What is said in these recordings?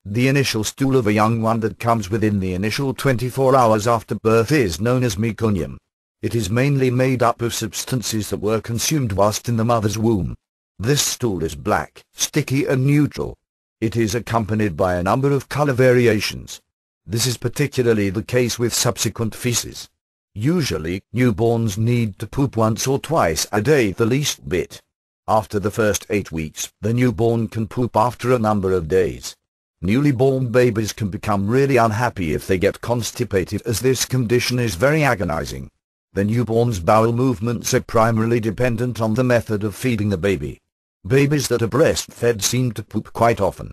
The initial stool of a young one that comes within the initial 24 hours after birth is known as meconium. It is mainly made up of substances that were consumed whilst in the mother's womb. This stool is black, sticky and neutral. It is accompanied by a number of color variations. This is particularly the case with subsequent feces. Usually, newborns need to poop once or twice a day the least bit. After the first 8 weeks, the newborn can poop after a number of days. Newly born babies can become really unhappy if they get constipated, as this condition is very agonizing. The newborn's bowel movements are primarily dependent on the method of feeding the baby. Babies that are breastfed seem to poop quite often.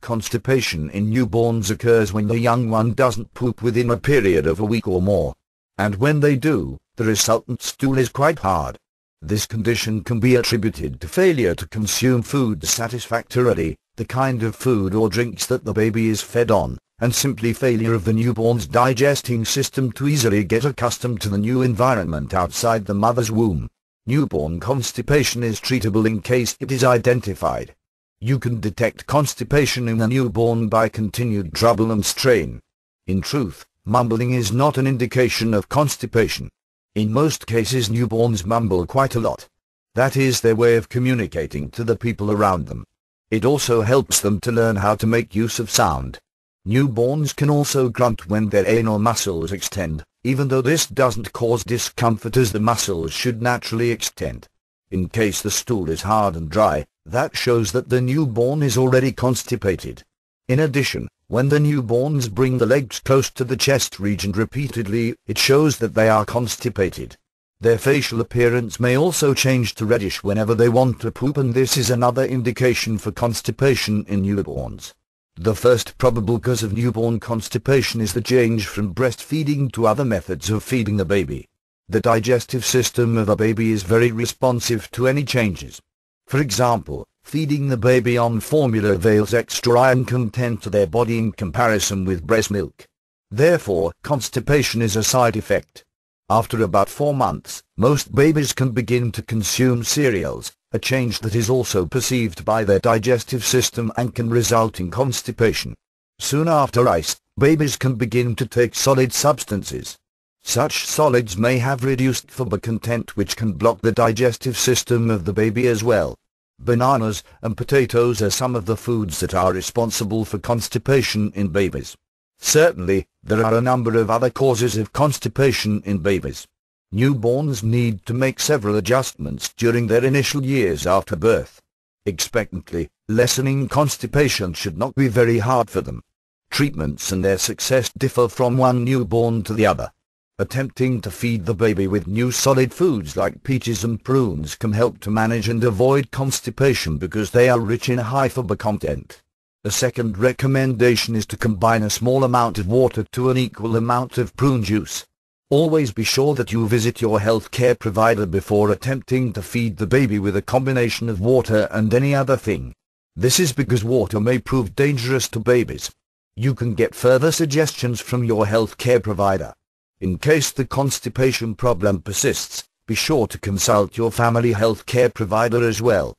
Constipation in newborns occurs when the young one doesn't poop within a period of a week or more. And when they do, the resultant stool is quite hard. This condition can be attributed to failure to consume food satisfactorily, the kind of food or drinks that the baby is fed on, and simply failure of the newborn's digesting system to easily get accustomed to the new environment outside the mother's womb. Newborn constipation is treatable in case it is identified. You can detect constipation in a newborn by continued trouble and strain. In truth, mumbling is not an indication of constipation. In most cases, newborns mumble quite a lot. That is their way of communicating to the people around them. It also helps them to learn how to make use of sound. Newborns can also grunt when their anal muscles extend, even though this doesn't cause discomfort, as the muscles should naturally extend. In case the stool is hard and dry, that shows that the newborn is already constipated. In addition, when the newborns bring the legs close to the chest region repeatedly, it shows that they are constipated. Their facial appearance may also change to reddish whenever they want to poop, and this is another indication for constipation in newborns. The first probable cause of newborn constipation is the change from breastfeeding to other methods of feeding the baby. The digestive system of a baby is very responsive to any changes. For example, feeding the baby on formula avails extra iron content to their body in comparison with breast milk. Therefore, constipation is a side effect. After about 4 months, most babies can begin to consume cereals, a change that is also perceived by their digestive system and can result in constipation. Soon after ice, babies can begin to take solid substances. Such solids may have reduced fiber content, which can block the digestive system of the baby as well. Bananas and potatoes are some of the foods that are responsible for constipation in babies. Certainly, there are a number of other causes of constipation in babies. Newborns need to make several adjustments during their initial years after birth. Expectantly, lessening constipation should not be very hard for them. Treatments and their success differ from one newborn to the other. Attempting to feed the baby with new solid foods like peaches and prunes can help to manage and avoid constipation because they are rich in high fiber content. A second recommendation is to combine a small amount of water to an equal amount of prune juice. Always be sure that you visit your healthcare provider before attempting to feed the baby with a combination of water and any other thing. This is because water may prove dangerous to babies. You can get further suggestions from your healthcare provider. In case the constipation problem persists, be sure to consult your family healthcare provider as well.